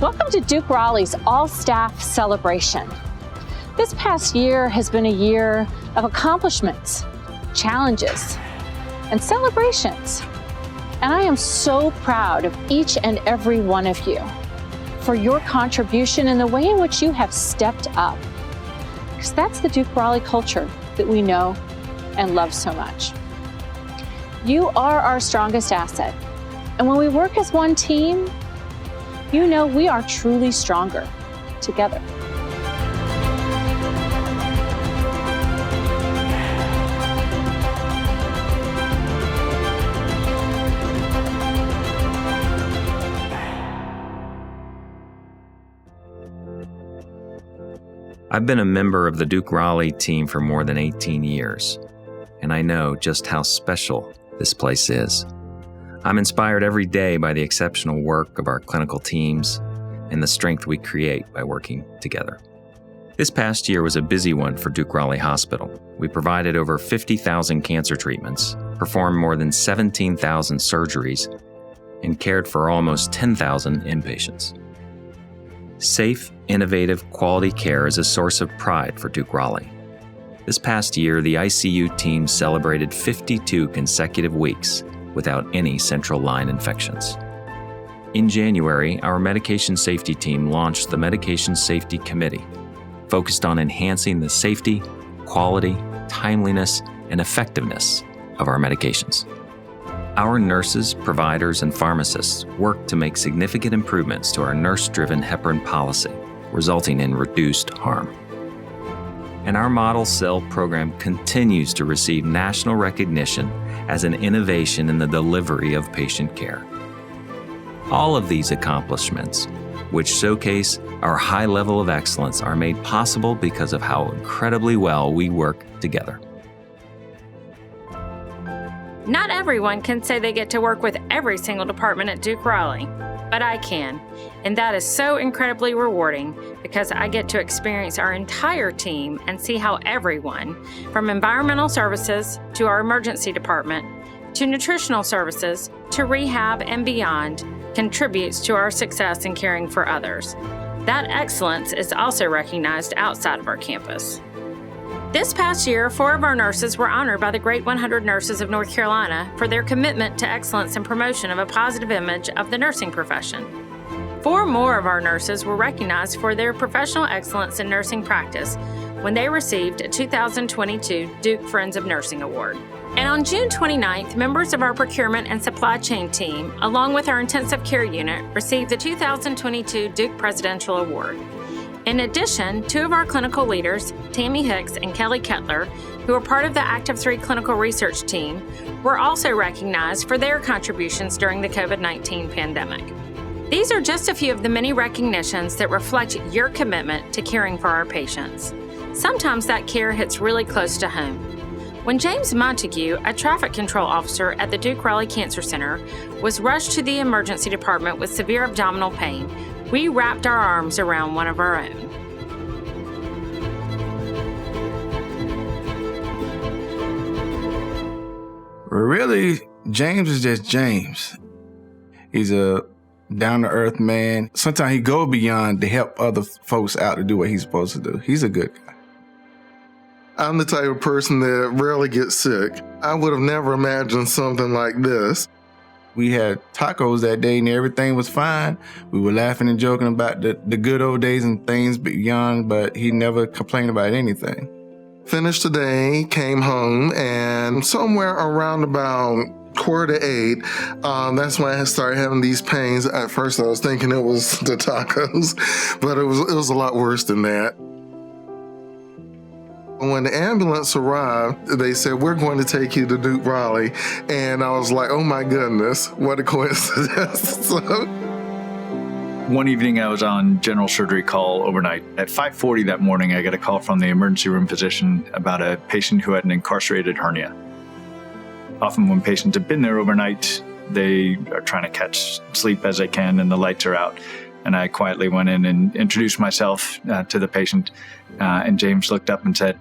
Welcome to Duke Raleigh's all-staff celebration. This past year has been a year of accomplishments, challenges, and celebrations. And I am so proud of each and every one of you for your contribution and the way in which you have stepped up. Because that's the Duke Raleigh culture that we know and love so much. You are our strongest asset. And when we work as one team, you know we are truly stronger together. I've been a member of the Duke Raleigh team for more than 18 years, and I know just how special this place is. I'm inspired every day by the exceptional work of our clinical teams and the strength we create by working together. This past year was a busy one for Duke Raleigh Hospital. We provided over 50,000 cancer treatments, performed more than 17,000 surgeries, and cared for almost 10,000 inpatients. Safe, innovative, quality care is a source of pride for Duke Raleigh. This past year, the ICU team celebrated 52 consecutive weeks without any central line infections. In January, our medication safety team launched the Medication Safety Committee, focused on enhancing the safety, quality, timeliness, and effectiveness of our medications. Our nurses, providers, and pharmacists work to make significant improvements to our nurse-driven heparin policy, resulting in reduced harm. And our model cell program continues to receive national recognition as an innovation in the delivery of patient care. All of these accomplishments, which showcase our high level of excellence, are made possible because of how incredibly well we work together. Not everyone can say they get to work with every single department at Duke Raleigh, but I can, and that is so incredibly rewarding because I get to experience our entire team and see how everyone, from environmental services to our emergency department, to nutritional services, to rehab and beyond, contributes to our success in caring for others. That excellence is also recognized outside of our campus. This past year, 4 of our nurses were honored by the Great 100 Nurses of North Carolina for their commitment to excellence and promotion of a positive image of the nursing profession. 4 more of our nurses were recognized for their professional excellence in nursing practice when they received a 2022 Duke Friends of Nursing Award. And on June 29th, members of our procurement and supply chain team, along with our intensive care unit, received the 2022 Duke Presidential Award. In addition, 2 of our clinical leaders, Tammy Hicks and Kelly Kettler, who are part of the Active 3 clinical research team, were also recognized for their contributions during the COVID-19 pandemic. These are just a few of the many recognitions that reflect your commitment to caring for our patients. Sometimes that care hits really close to home. When James Montague, a traffic control officer at the Duke Raleigh Cancer Center, was rushed to the emergency department with severe abdominal pain, we wrapped our arms around one of our own. Really, James is just James. He's a down-to-earth man. Sometimes he go beyond to help other folks out to do what he's supposed to do. He's a good guy. I'm the type of person that rarely gets sick. I would have never imagined something like this. We had tacos that day and everything was fine. We were laughing and joking about the good old days and things beyond, but he never complained about anything. Finished the day, came home, and somewhere around about 7:45, that's when I started having these pains. At first I was thinking it was the tacos, but it was a lot worse than that. When the ambulance arrived, they said, "We're going to take you to Duke Raleigh." And I was like, oh my goodness, what a coincidence. One evening I was on general surgery call overnight. At 5:40 that morning, I got a call from the emergency room physician about a patient who had an incarcerated hernia. Often when patients have been there overnight, they are trying to catch sleep as they can and the lights are out. And I quietly went in and introduced myself to the patient. And James looked up and said,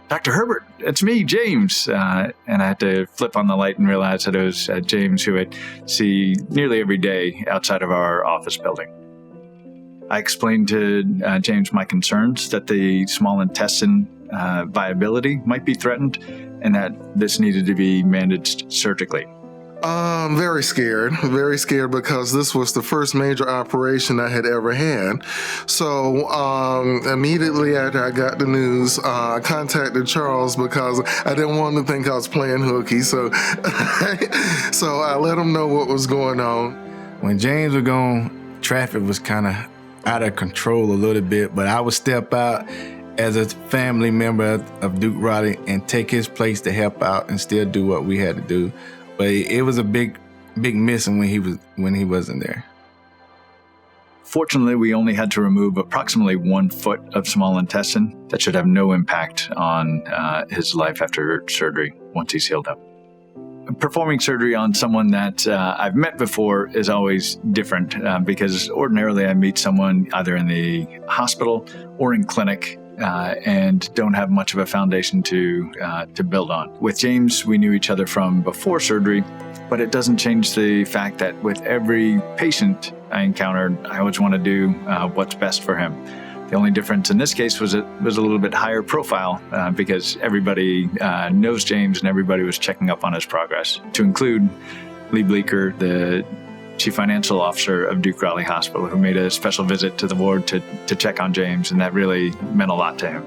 "Dr. Herbert, it's me, James." And I had to flip on the light and realize that it was James, who I'd see nearly every day outside of our office building. I explained to James my concerns that the small intestine viability might be threatened and that this needed to be managed surgically. Very scared because this was the first major operation I had ever had. So immediately after I got the news, I contacted Charles because I didn't want him to think I was playing hooky. So, so I let him know what was going on. When James was gone, traffic was kind of out of control a little bit, but I would step out as a family member of Duke Raleigh and take his place to help out and still do what we had to do. But it was a big missing when he wasn't there. Fortunately, we only had to remove approximately 1 foot of small intestine. That should have no impact on his life after surgery once he's healed up. Performing surgery on someone that I've met before is always different because ordinarily I meet someone either in the hospital or in clinic and don't have much of a foundation to build on. With James, we knew each other from before surgery, but it doesn't change the fact that with every patient I encountered, I always want to do what's best for him. The only difference in this case was it was a little bit higher profile because everybody knows James and everybody was checking up on his progress, to include Lee Bleeker, the Chief Financial Officer of Duke Raleigh Hospital, who made a special visit to the ward to check on James, and that really meant a lot to him.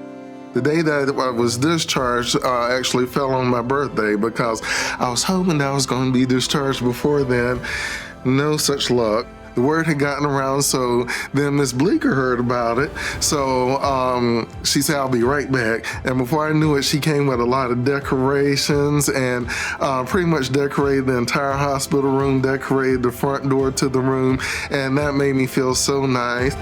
The day that I was discharged actually fell on my birthday because I was hoping that I was going to be discharged before then. No such luck. The word had gotten around, so then Miss Bleeker heard about it. So she said, "I'll be right back." And before I knew it, she came with a lot of decorations and pretty much decorated the entire hospital room, decorated the front door to the room, and that made me feel so nice.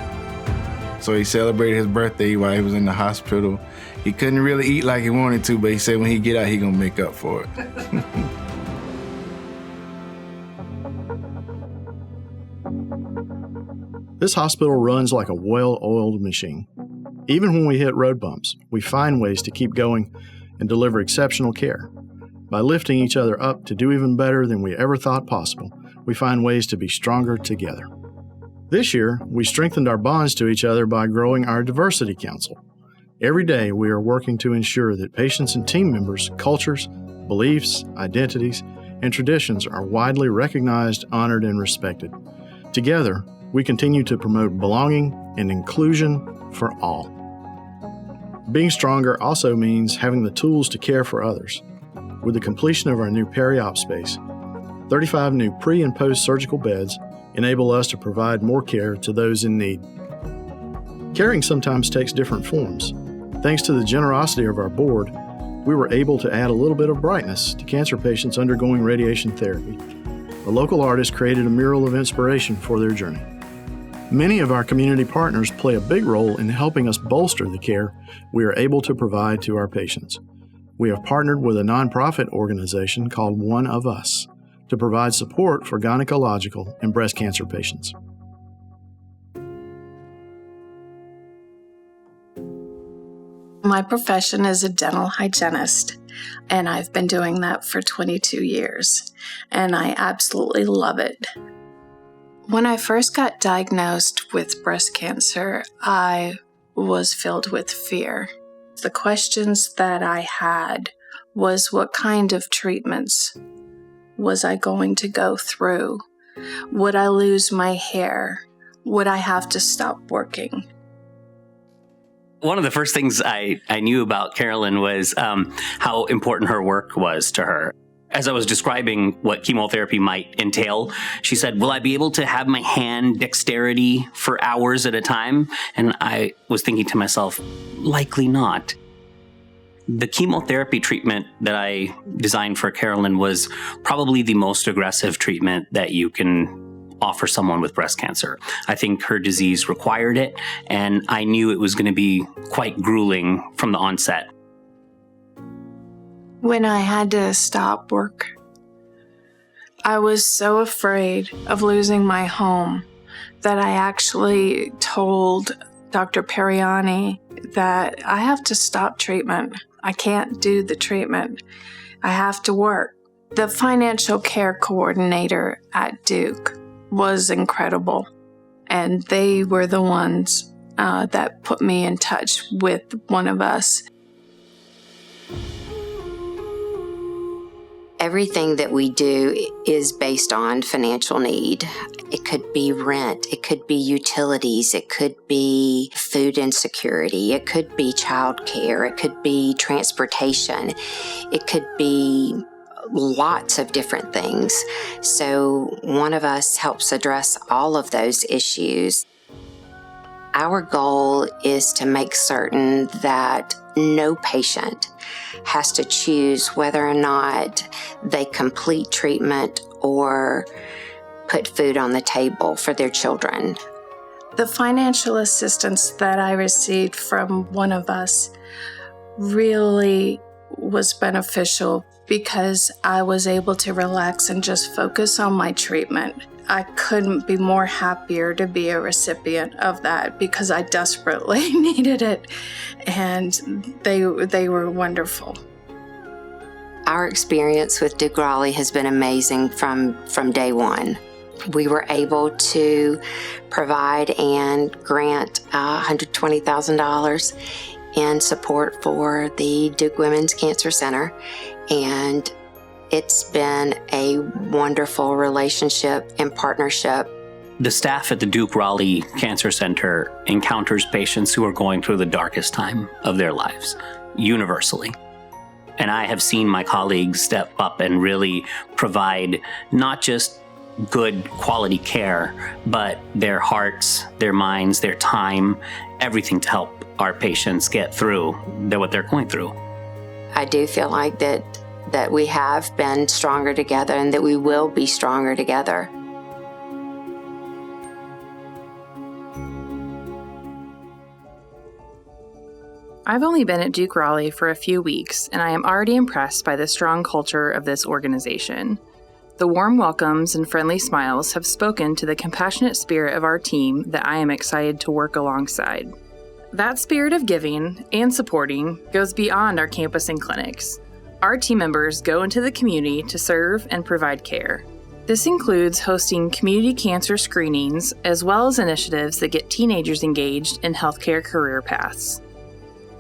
So he celebrated his birthday while he was in the hospital. He couldn't really eat like he wanted to, but he said when he get out, he gonna make up for it. This hospital runs like a well-oiled machine. Even when we hit road bumps, we find ways to keep going and deliver exceptional care. By lifting each other up to do even better than we ever thought possible, we find ways to be stronger together. This year, we strengthened our bonds to each other by growing our Diversity Council. Every day, we are working to ensure that patients and team members' cultures, beliefs, identities, and traditions are widely recognized, honored, and respected. Together, we continue to promote belonging and inclusion for all. Being stronger also means having the tools to care for others. With the completion of our new peri-op space, 35 new pre- and post-surgical beds enable us to provide more care to those in need. Caring sometimes takes different forms. Thanks to the generosity of our board, we were able to add a little bit of brightness to cancer patients undergoing radiation therapy. A local artist created a mural of inspiration for their journey. Many of our community partners play a big role in helping us bolster the care we are able to provide to our patients. We have partnered with a nonprofit organization called One of Us to provide support for gynecological and breast cancer patients. My profession is a dental hygienist, and I've been doing that for 22 years, and I absolutely love it. When I first got diagnosed with breast cancer, I was filled with fear. The questions that I had was what kind of treatments was I going to go through? Would I lose my hair? Would I have to stop working? One of the first things I knew about Carolyn was how important her work was to her. As I was describing what chemotherapy might entail, she said, "Will I be able to have my hand dexterity for hours at a time?" And I was thinking to myself, likely not. The chemotherapy treatment that I designed for Carolyn was probably the most aggressive treatment that you can offer someone with breast cancer. I think her disease required it, and I knew it was going to be quite grueling from the onset. When I had to stop work, I was so afraid of losing my home that I actually told Dr. Periani that I have to stop treatment. I can't do the treatment. I have to work. The financial care coordinator at Duke was incredible. And they were the ones that put me in touch with one of us. Everything that we do is based on financial need. It could be rent, it could be utilities, it could be food insecurity, it could be childcare, it could be transportation, it could be lots of different things. So one of us helps address all of those issues. Our goal is to make certain that no patient has to choose whether or not they complete treatment or put food on the table for their children. The financial assistance that I received from one of us really was beneficial because I was able to relax and just focus on my treatment. I couldn't be more happier to be a recipient of that because I desperately needed it, and they were wonderful. Our experience with Duke Raleigh has been amazing from day one. We were able to provide and grant $120,000 in support for the Duke Women's Cancer Center, and it's been a wonderful relationship and partnership. The staff at the Duke Raleigh Cancer Center encounters patients who are going through the darkest time of their lives, universally. And I have seen my colleagues step up and really provide not just good quality care, but their hearts, their minds, their time, everything to help our patients get through what they're going through. I do feel like that we have been stronger together and that we will be stronger together. I've only been at Duke Raleigh for a few weeks, and I am already impressed by the strong culture of this organization. The warm welcomes and friendly smiles have spoken to the compassionate spirit of our team that I am excited to work alongside. That spirit of giving and supporting goes beyond our campus and clinics. Our team members go into the community to serve and provide care. This includes hosting community cancer screenings, as well as initiatives that get teenagers engaged in healthcare career paths.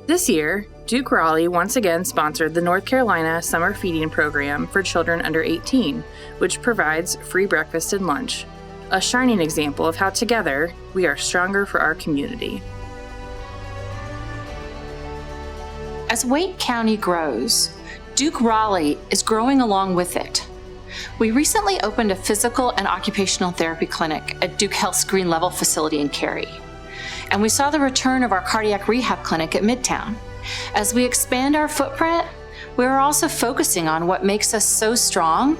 This year, Duke Raleigh once again sponsored the North Carolina Summer Feeding Program for children under 18, which provides free breakfast and lunch, a shining example of how together we are stronger for our community. As Wake County grows, Duke Raleigh is growing along with it. We recently opened a physical and occupational therapy clinic at Duke Health's Green Level facility in Cary. And we saw the return of our cardiac rehab clinic at Midtown. As we expand our footprint, we are also focusing on what makes us so strong,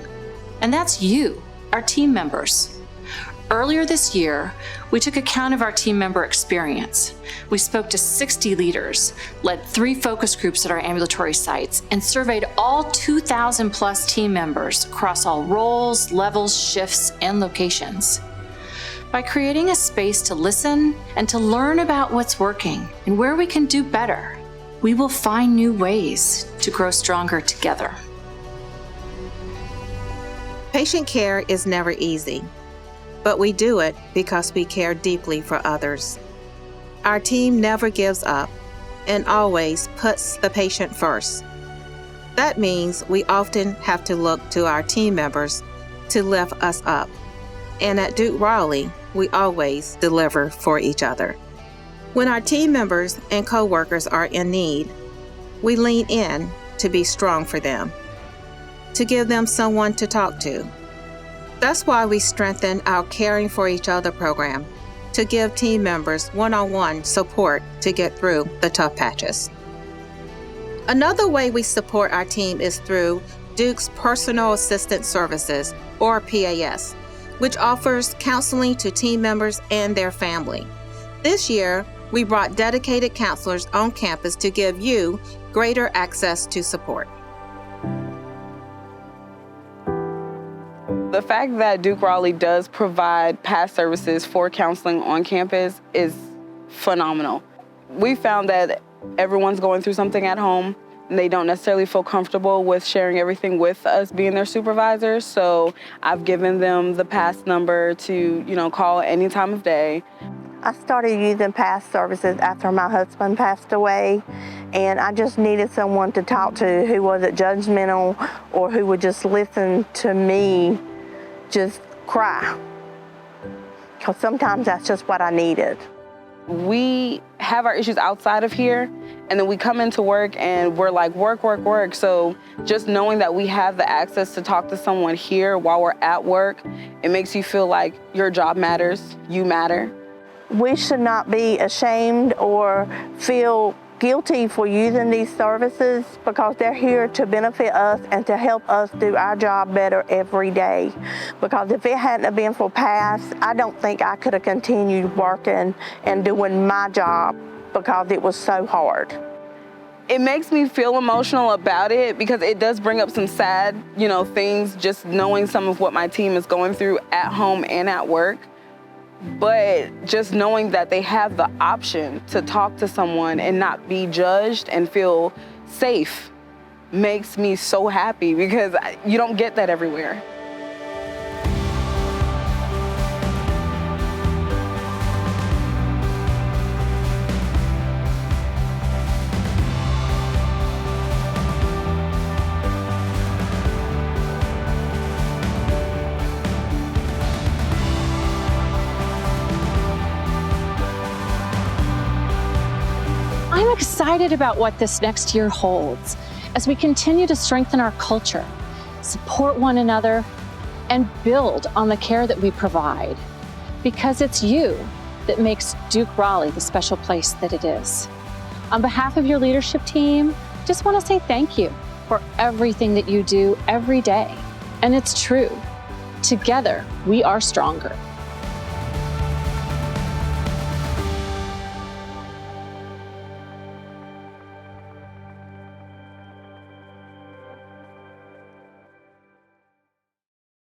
and that's you, our team members. Earlier this year, we took account of our team member experience. We spoke to 60 leaders, led 3 focus groups at our ambulatory sites, and surveyed all 2,000 plus team members across all roles, levels, shifts, and locations. By creating a space to listen and to learn about what's working and where we can do better, we will find new ways to grow stronger together. Patient care is never easy, but we do it because we care deeply for others. Our team never gives up and always puts the patient first. That means we often have to look to our team members to lift us up. And at Duke Raleigh, we always deliver for each other. When our team members and coworkers are in need, we lean in to be strong for them, to give them someone to talk to. That's why we strengthen our Caring for Each Other program to give team members one-on-one support to get through the tough patches. Another way we support our team is through Duke's Personal Assistance Services, or PAS, which offers counseling to team members and their family. This year, we brought dedicated counselors on campus to give you greater access to support. The fact that Duke Raleigh does provide PAS services for counseling on campus is phenomenal. We found that everyone's going through something at home, They don't necessarily feel comfortable with sharing everything with us being their supervisors. So I've given them the PASS number to, call any time of day. I started using PASS services after my husband passed away, and I just needed someone to talk to who wasn't judgmental or who would just listen to me just cry. Because sometimes that's just what I needed. We have our issues outside of here, and then we come into work and we're like, work, work, work. So just knowing that we have the access to talk to someone here while we're at work, it makes you feel like your job matters, you matter. We should not be ashamed or feel guilty for using these services because they're here to benefit us and to help us do our job better every day. Because if it hadn't have been for PASS, I don't think I could have continued working and doing my job because it was so hard. It makes me feel emotional about it because it does bring up some sad, things, just knowing some of what my team is going through at home and at work. But just knowing that they have the option to talk to someone and not be judged and feel safe makes me so happy because you don't get that everywhere. I'm excited about what this next year holds as we continue to strengthen our culture, support one another, and build on the care that we provide. Because it's you that makes Duke Raleigh the special place that it is. On behalf of your leadership team, just want to say thank you for everything that you do every day. And it's true. Together, we are stronger.